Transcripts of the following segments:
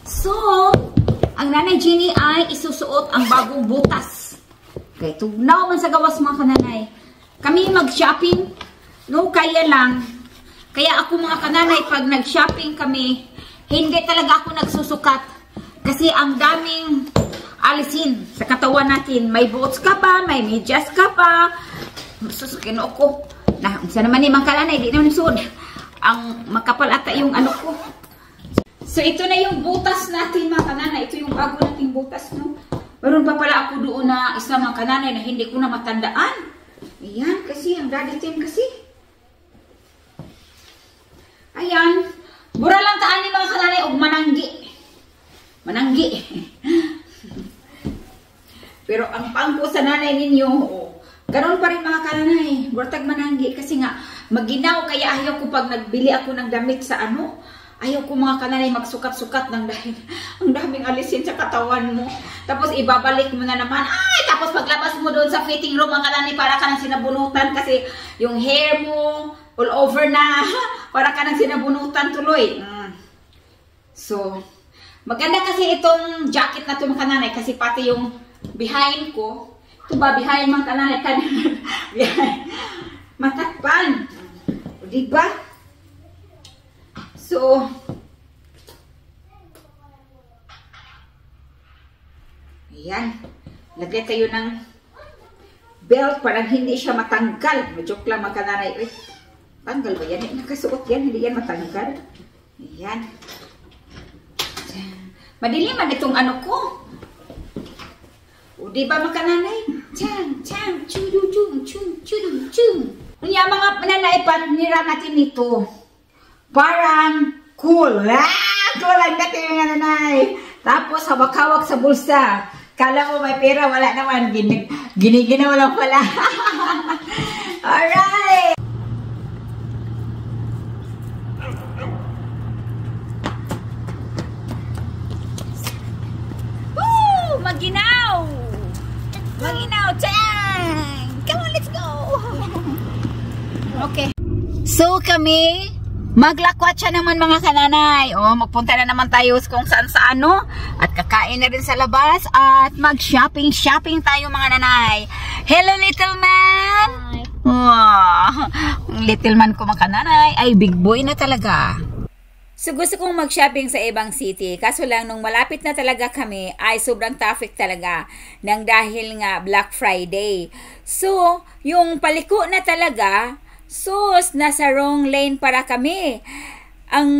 So, ang Nanay Jenny ay isusuot ang bagong butas. Okay, tugnaw man sa gawas mga kananay. Kami mag-shopping, no, kaya lang. Kaya ako mga kananay, pag nag-shopping kami, hindi talaga ako nagsusukat. Kasi ang daming alisin sa katawan natin. May boots ka pa, may medyas ka pa. Susukin ako. Na, unsa naman ni mga kananay, di naman sud. Ang makapal ata yung ano ko. So, ito na yung butas natin mga kananay. Ito yung bago nating butas, no? Meron pa pala ako doon na isa mga kananay na hindi ko na matandaan. Ayan, kasi ang daddy team kasi. Ayan. Bura lang taan ni mga kananay og mananggi. Mananggi. Pero ang pangko sa nanay ninyo, oh, ganon pa rin mga kananay. Burtag mananggi kasi nga maginaw kaya ayaw ko pag nagbili ako ng damit sa ano. Ayaw ko mga kananay magsukat-sukat ng dahil ang daming alisin sa katawan mo. Tapos ibabalik mo na naman. Ay, tapos paglabas mo doon sa fitting room mga kananay para ka nang sinabunutan kasi yung hair mo all over na. Para ka nang sinabunutan tuloy. So, maganda kasi itong jacket na ito mga kananay kasi pati yung behind ko. Ito ba behind mga kananay? Behind. Matakpan. O diba? So, ayan. Lagay kayo ng belt para hindi siya matanggal. Joke lang mga kananay. Uy, tanggal ba yan? Nakasuot yan. Hindi yan matanggal. Ayan. Madilim man itong ano ko. O diba mga kananay? Chang, chang, chududung, chung, chudung, chung. Kaya mga mananay, panira natin ito. Parang cool. Cool ang dati mga nanay. Tapos hawak-hawak sa bulsa. Kala mo may pera, wala naman. Giniginaw lang pala. Alright. Woo! Maginaw! Maginaw! Chang! Come on, let's go! Okay. So kami maglakwat siya naman mga kananay. O, magpunta na naman tayo kung saan sa ano. At kakain na rin sa labas. At mag-shopping tayo mga nanay. Hello little man! Hi. Wow. Little man ko mga kananay ay big boy na talaga. So gusto kong mag-shopping sa ibang city. Kaso lang nung malapit na talaga kami ay sobrang traffic talaga. Nang dahil nga Black Friday. So, yung paliko na talaga, sus, nasa wrong lane para kami. Ang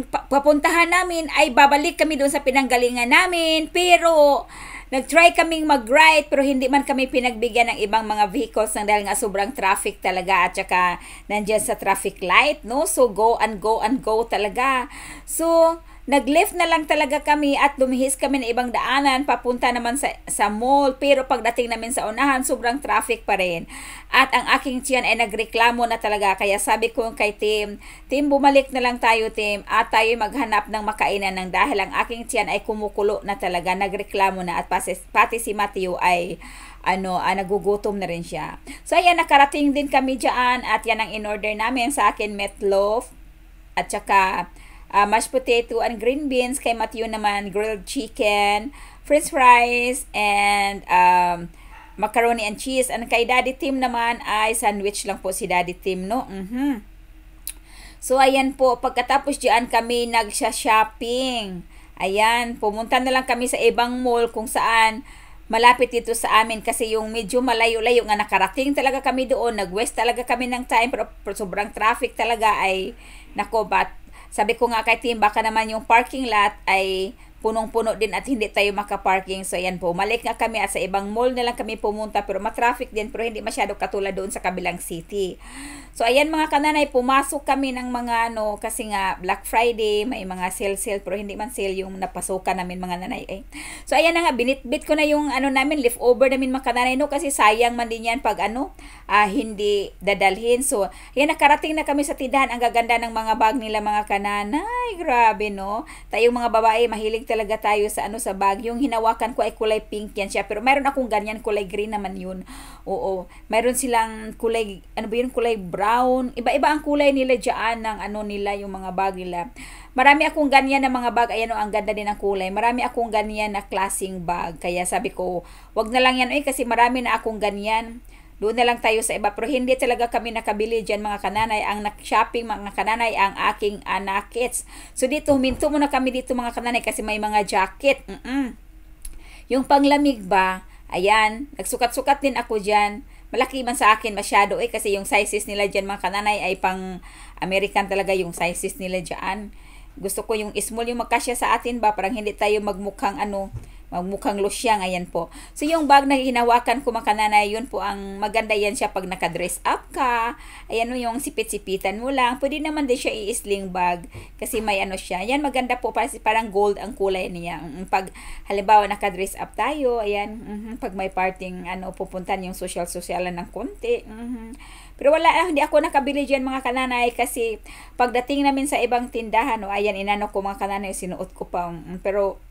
papuntahan namin ay babalik kami doon sa pinanggalingan namin. Pero, nag-try kaming mag-right pero hindi man kami pinagbigyan ng ibang mga vehicles dahil nga sobrang traffic talaga at saka nandiyan sa traffic light, no? So, go and go and go talaga. So, nag-left na lang talaga kami at lumihis kami ng ibang daanan papunta naman sa mall. Pero pagdating namin sa unahan, sobrang traffic pa rin. At ang aking tiyan ay nagreklamo na talaga. Kaya sabi ko kay Tim, bumalik na lang tayo, Tim. At tayo maghanap ng makainan ng dahil ang aking tiyan ay kumukulo na talaga. Nagreklamo na at pati si Matthew ay nagugutom na rin siya. So ayan, nakarating din kami dyan at yan ang in-order namin. Sa akin, meatloaf at saka mashed potato and green beans. Kay Matthew naman, grilled chicken, french fries, and macaroni and cheese. And kay Daddy Tim naman ay sandwich lang po si Daddy Tim, no? So, ayan po. Pagkatapos diyan kami nagsha-shopping. Ayan, pumunta na lang kami sa ibang mall kung saan malapit dito sa amin kasi yung medyo malayo-layo nga nakarating talaga kami doon. Nag-west talaga kami ng time pero sobrang traffic talaga ay nako, but sabi ko nga kay Tim, baka naman yung parking lot ay punong-puno din at hindi tayo makaparking. So, ayan po. Malik nga kami at sa ibang mall na lang kami pumunta pero matraffic din pero hindi masyado katulad doon sa kabilang city. So, ayan mga kananay, pumasok kami ng mga kasi nga Black Friday, may mga sale pero hindi man sale yung napasukan namin mga nanay. So, ayan na nga, binitbit ko na yung namin, leftover namin mga kananay, no? Kasi sayang man din yan pag hindi dadalhin. So, ayan, nakarating na kami sa tindahan. Ang gaganda ng mga bag nila mga kananay. Grabe, no? Tayong mga babae, mahilig talaga tayo sa ano sa bag. Yung hinawakan ko ay kulay pink yan siya. Pero mayroon akong ganyan, kulay green naman yun. Oo. Mayroon silang kulay, ano ba yun, kulay brown. Iba-iba ang kulay nila dyan ng ano nila, yung mga bag nila. Marami akong ganyan na mga bag. Ayan o, ang ganda din ang kulay. Marami akong ganyan na klaseng bag. Kaya sabi ko, wag na lang yan kasi marami na akong ganyan. Doon na lang tayo sa iba. Pero hindi talaga kami nakabili dyan mga kananay. Ang shopping mga kananay ang aking anakits. So dito, huminto muna kami dito mga kananay kasi may mga jacket. Yung panglamig ba, ayan, nagsukat-sukat din ako dyan. Malaki man sa akin masyado kasi yung sizes nila dyan mga kananay ay pang American talaga yung sizes nila dyan. Gusto ko yung small, yung magkasya sa atin ba, parang hindi tayo magmukhang ano, magmukhang losyang, ayan po. So yung bag na hinawakan ko mga kananay, yun po ang maganda yan siya pag naka-dress up ka. Ayan o, yung sipit-sipitan mo lang. Pwede naman din siya i-sling bag kasi may ano siya. Yan maganda po kasi parang gold ang kulay niya. Pag halimbawa naka-dress up tayo, ayan, pag may parting ano, pupuntan yung social-socialan ng konti. Pero wala, hindi ako nakabili dyan mga kananay kasi pagdating namin sa ibang tindahan, o ayan, inano ko mga kananay, sinuot ko pa. Pero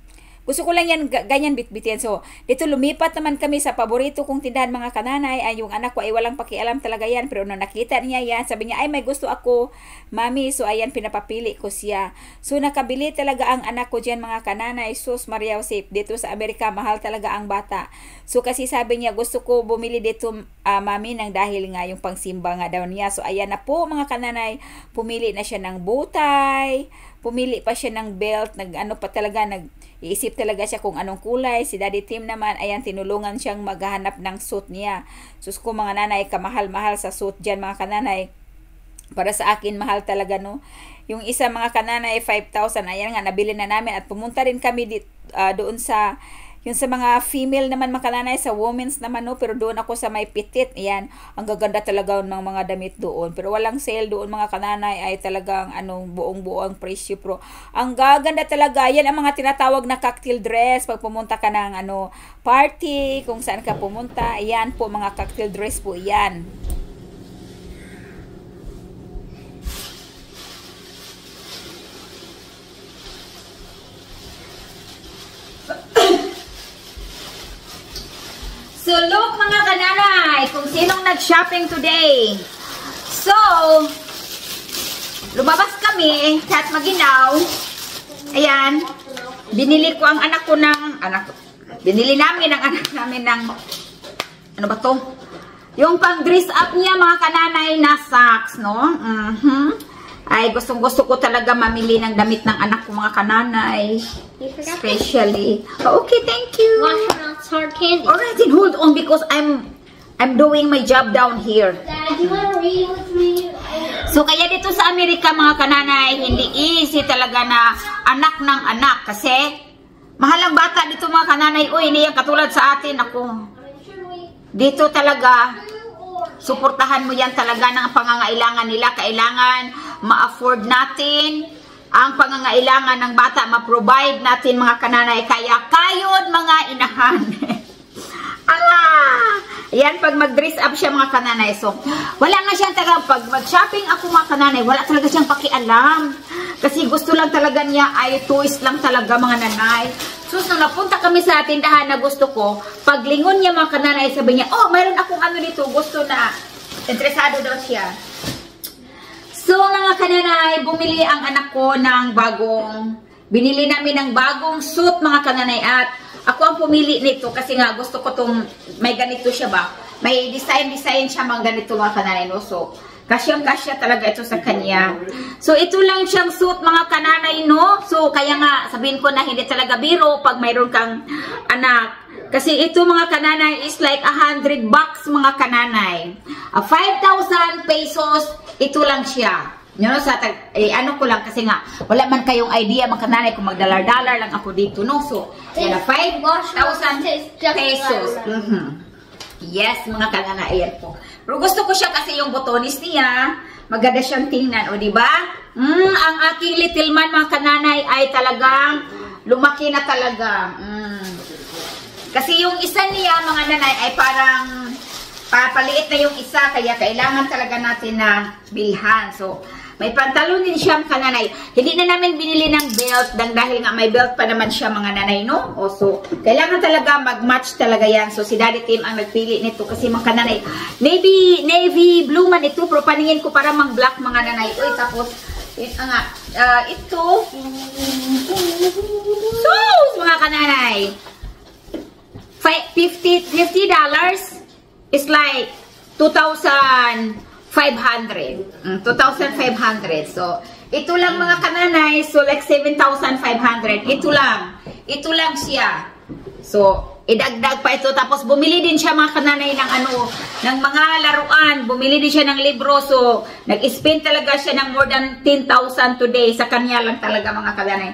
gusto ko lang yan, ganyan bitbitin. So, dito lumipat naman kami sa paborito kong tindahan mga kananay. Ay, yung anak ko ay walang pakialam talaga yan. Pero nung nakita niya yan, sabi niya, ay may gusto ako, mami. So, ayan, pinapapili ko siya. So, nakabili talaga ang anak ko dyan mga kananay. Sus, Maria Josep, dito sa Amerika, mahal talaga ang bata. So, kasi sabi niya, gusto ko bumili dito, mami, nang dahil nga yung pangsimba nga daw niya. So, ayan na po mga kananay, pumili na siya ng butay, pumili pa siya ng belt, iisip talaga siya kung anong kulay. Si Daddy Tim naman, ayan, tinulungan siyang maghahanap ng suit niya. Sus ko mga nanay, kamahal-mahal sa suit dyan mga kananay. Para sa akin, mahal talaga, no? Yung isa mga kananay, 5,000. Ayan nga, nabili na namin. At pumunta rin kami doon sa, yung sa mga female naman mga kananay, sa women's naman, no? Pero doon ako sa may pitit. Ayan, ang gaganda talaga ng mga damit doon. Pero walang sale doon mga kananay, ay talagang buong-buong presyo. Pero ang gaganda talaga. Yan ang mga tinatawag na cocktail dress. Pag pumunta ka ng party, kung saan ka pumunta, ayan po mga cocktail dress po yan. So, look mga kananay, kung sinong nag-shopping today. So, lumabas kami, kahit maginaw. Ayan, binili ko ang anak ko binili namin ang anak namin ng, ano ba to? Yung pang-dress up niya mga kananay na socks, no? Ay, gustong-gusto ko talaga mamili ng damit ng anak ko mga kananay. Especially. Oh, okay, thank you. Hard candy. Alright, then hold on because I'm doing my job down here. Dad, do you want to read with me? So, kaya dito sa Amerika mga kananay, hindi easy talaga na anak ng anak. Kasi, mahal ang bata dito mga kananay. Uy, hindi yan katulad sa atin. Ako, dito talaga, suportahan mo yan talaga ng pangangailangan nila. Kailangan ma-afford natin ang pangangailangan ng bata, ma-provide natin mga kananay. Kaya kayod mga inahan. Yan, pag mag-dress up siya mga kananay. So, wala nga siyang talaga, pag mag-shopping ako mga kananay, wala talaga siyang pakialam. Kasi gusto lang talaga niya ay toys lang talaga mga nanay. So, nung napunta kami sa tindahan na gusto ko, paglingon niya mga kananay, sabi niya, oh, mayroon akong ano dito, gusto na, interesado daw siya. So, mga kananay, bumili ang anak ko ng binili namin ng bagong suit, mga kananay, at ako ang pumili nito kasi nga gusto ko tong, may ganito siya ba? May design siya mga ganito mga kananay, no? So, kasyang-kasya talaga ito sa kanya. So, ito lang siyang suit, mga kananay, no? So, kaya nga, sabihin ko na hindi talaga biro pag mayroon kang anak. Kasi ito mga kananay is like $100 mga kananay. 5,000 pesos, ito lang siya. You know, ano ko lang kasi nga, wala man kayong idea mga kananay kung magdalar-dalar lang ako dito, no? So, yan na, 5,000 pesos. Yes, mga kananay, ayan po. Pero gusto ko siya kasi yung botones niya, maganda siyang tingnan, o diba? Ang aking little man mga kananay ay talagang lumaki na talaga. Kasi yung isa niya, mga nanay, ay parang papaliit na yung isa, kaya kailangan talaga natin na bilhan. So, May pantalon din siya mga kananay. Hindi na namin binili ng belt dahil nga may belt pa naman siya mga nanay, no? O so, kailangan talaga mag-match talaga yan. So, si Daddy Tim ang nagpili nito kasi mga kananay. Navy blue man ito, pero paningin ko para mang black mga nanay. Uy, tapos, ito. So, mga kananay. $50 is like 2,500. 2,500. So, ito lang mga kananay. So, like 7,500. Ito lang. Ito lang siya. So, idagdag pa ito. Tapos, bumili din siya mga kananay ng mga laruan. Bumili din siya ng libro. So, nag-spend talaga siya ng more than 10,000 today. Sa kanya lang talaga mga kananay.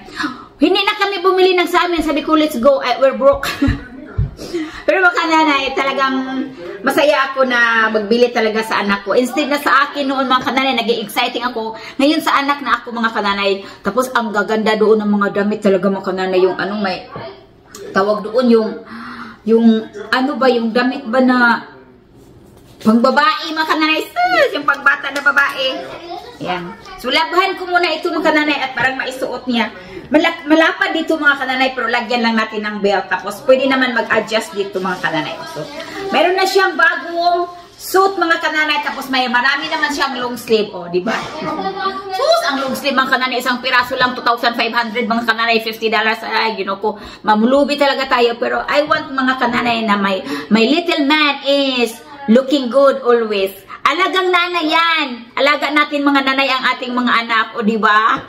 Hindi na kami bumili ng sa amin. Sabi ko, let's go. We're broke. Pero mga kananay, talagang masaya ako na magbili talaga sa anak ko. Instead na sa akin noon mga kananay, nag-exciting ako. Ngayon sa anak na ako mga kananay. Tapos ang gaganda doon ng mga damit talaga mga kananay. Yung may tawag doon yung damit ba na pang babae mga kananay. Yung pagbata na babae. Ayan. So labahan ko muna ito mga kananay at parang maisuot niya. Malapad dito mga kananay pero lagyan lang natin ng belt. Tapos pwede naman mag-adjust dito mga kananay. So, meron na siyang bagong suit mga kananay. Tapos marami naman siyang long sleeve. O, diba? Sus, ang long sleeve mga kananay. Isang piraso lang 2,500 mga kananay. $50. Ay, ko. Mamulubi talaga tayo. Pero I want mga kananay na my little man is looking good always. Alagang nanay yan. Alaga natin mga nanay ang ating mga anak. O, diba?